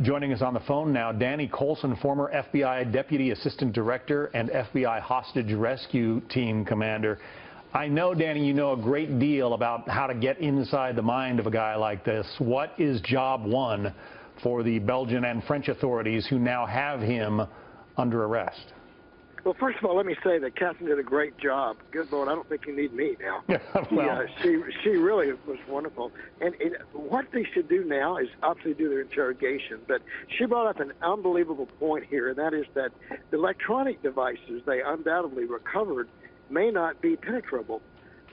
Joining us on the phone now, Danny Coulson, former FBI Deputy Assistant Director and FBI Hostage Rescue Team Commander. I know, Danny, you know a great deal about how to get inside the mind of a guy like this. What is job one for the Belgian and French authorities who now have him under arrest? Well, first of all, let me say that Catherine did a great job. Good Lord, I don't think you need me now. Well, she really was wonderful. And what they should do now is obviously do their interrogation. But she brought up an unbelievable point here, and that is that the electronic devices they undoubtedly recovered may not be penetrable.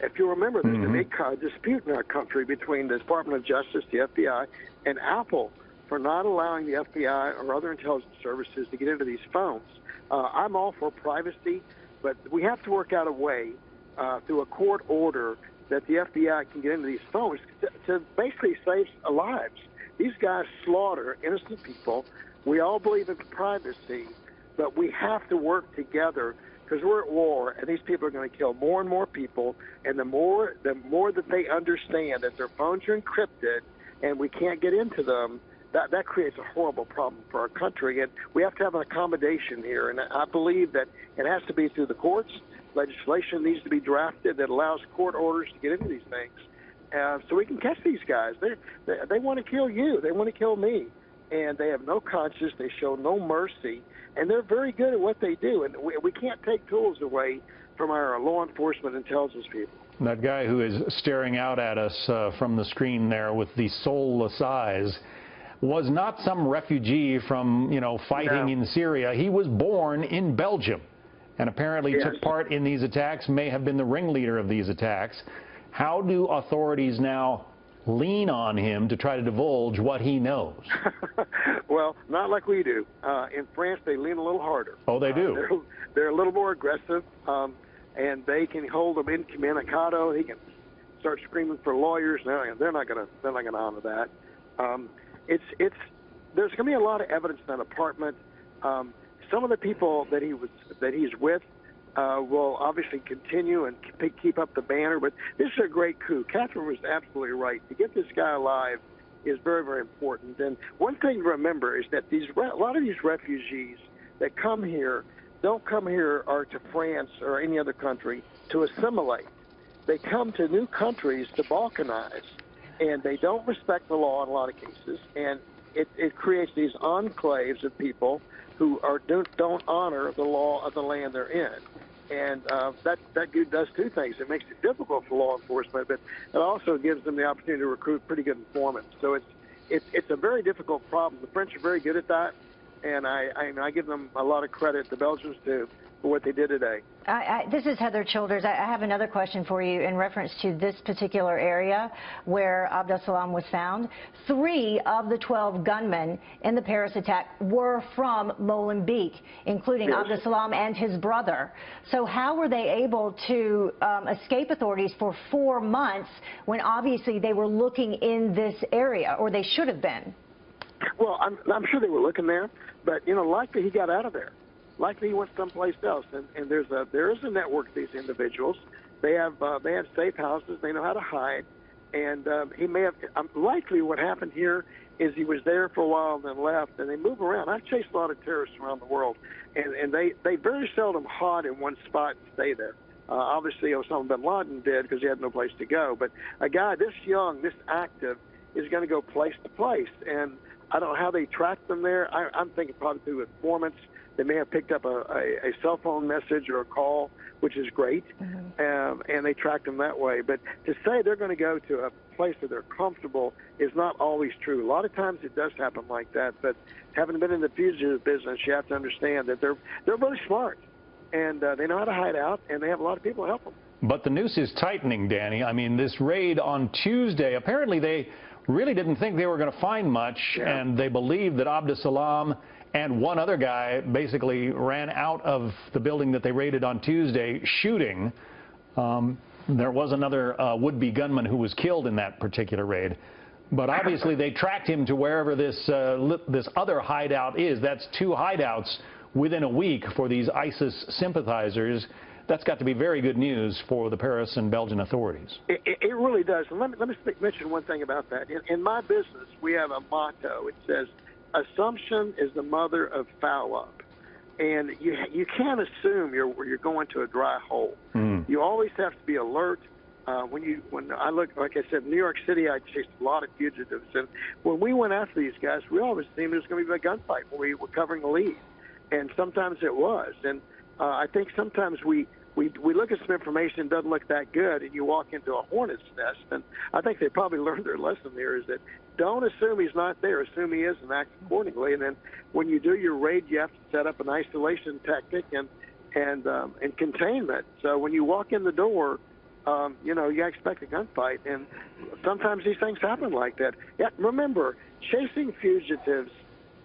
If you remember, there's a big dispute in our country between the Department of Justice, the FBI, and Apple for not allowing the FBI or other intelligence services to get into these phones. I'm all for privacy, but we have to work out a way through a court order that the FBI can get into these phones to basically save lives. These guys slaughter innocent people. We all believe in privacy, but we have to work together because we're at war, and these people are going to kill more and more people. And the more that they understand that their phones are encrypted and we can't get into them, that creates a horrible problem for our country, and we have to have an accommodation here. And I believe that it has to be through the courts. Legislation needs to be drafted that allows court orders to get into these things, so we can catch these guys. They want to kill you. They want to kill me, and they have no conscience. They show no mercy, and they're very good at what they do. And we can't take tools away from our law enforcement intelligence people. That guy who is staring out at us from the screen there with the soulless eyes was not some refugee from, fighting in Syria. He was born in Belgium and apparently took part in these attacks, may have been the ringleader of these attacks. How do authorities now lean on him to try to divulge what he knows? Well, not like we do. In France, they lean a little harder. Oh, they do? They're a little more aggressive, and they can hold them incommunicado. He can start screaming for lawyers. They're not going to honor that. There's going to be a lot of evidence in that apartment. Some of the people that he's with will obviously continue and keep up the banner, but this is a great coup. Catherine was absolutely right. To get this guy alive is very, very important. And one thing to remember is that a lot of these refugees that come here don't come here or to France or any other country to assimilate. They come to new countries to balkanize. And they don't respect the law in a lot of cases, and it creates these enclaves of people who don't honor the law of the land they're in. And that does two things. It makes it difficult for law enforcement, but it also gives them the opportunity to recruit pretty good informants. So it's a very difficult problem. The French are very good at that, and I give them a lot of credit, the Belgians too, for what they did today. This is Heather Childers. I have another question for you in reference to this particular area where Abdeslam was found. 3 of the 12 gunmen in the Paris attack were from Molenbeek, including Abdeslam and his brother. So how were they able to escape authorities for 4 months when obviously they were looking in this area, or they should have been? Well, I'm sure they were looking there, but likely he got out of there. Likely he went someplace else, and there is a network of these individuals. They have safe houses. They know how to hide, and he may have. Likely, what happened here is he was there for a while and then left, and they move around. I've chased a lot of terrorists around the world, and they very seldom hide in one spot and stay there. Obviously, Osama bin Laden did because he had no place to go. But a guy this young, this active, is going to go place to place, and I don't know how they tracked them there. I'm thinking probably through informants. They may have picked up a cell phone message or a call, which is great, and they tracked them that way. But to say they're going to go to a place where they're comfortable is not always true. A lot of times it does happen like that, but having been in the fugitive business, you have to understand that they're really smart, and they know how to hide out, and they have a lot of people to help them. But the noose is tightening, Danny. I mean, this raid on Tuesday, apparently they really didn't think they were going to find much, and they believed that Abdeslam and one other guy basically ran out of the building that they raided on Tuesday shooting. There was another would-be gunman who was killed in that particular raid. But obviously they tracked him to wherever this other hideout is. That's 2 hideouts within a week for these ISIS sympathizers. That's got to be very good news for the Paris and Belgian authorities. It really does. And let me mention one thing about that. In my business, we have a motto. It says, assumption is the mother of foul up. And you can't assume you're going to a dry hole. You always have to be alert. When I look, like I said, New York City, I chased a lot of fugitives, and when we went after these guys, we always assumed there was going to be a gunfight when we were covering the lead, and sometimes it was. And I think sometimes we look at some information that doesn't look that good, and you walk into a hornet's nest. And I think they probably learned their lesson there is that don't assume he's not there. Assume he is and act accordingly. And then when you do your raid, you have to set up an isolation tactic and containment. So when you walk in the door, you expect a gunfight, and sometimes these things happen like that. Yeah, remember, chasing fugitives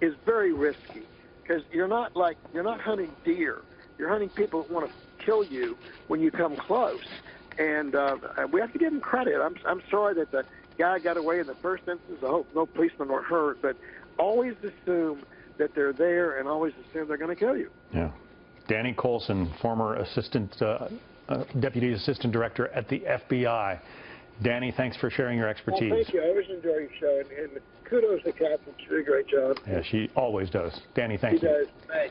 is very risky because you're not hunting deer. You're hunting people who want to kill you when you come close, and we have to give them credit. I'm sorry that the guy got away in the first instance. I hope no policemen were hurt, but always assume that they're there and always assume they're going to kill you. Yeah. Danny Coulson, former Deputy Assistant Director at the FBI. Danny, thanks for sharing your expertise. Well, thank you. I always enjoy your show, and kudos to Catherine. She did a great job. Yeah, she always does. Danny, thank you. She does. Thanks.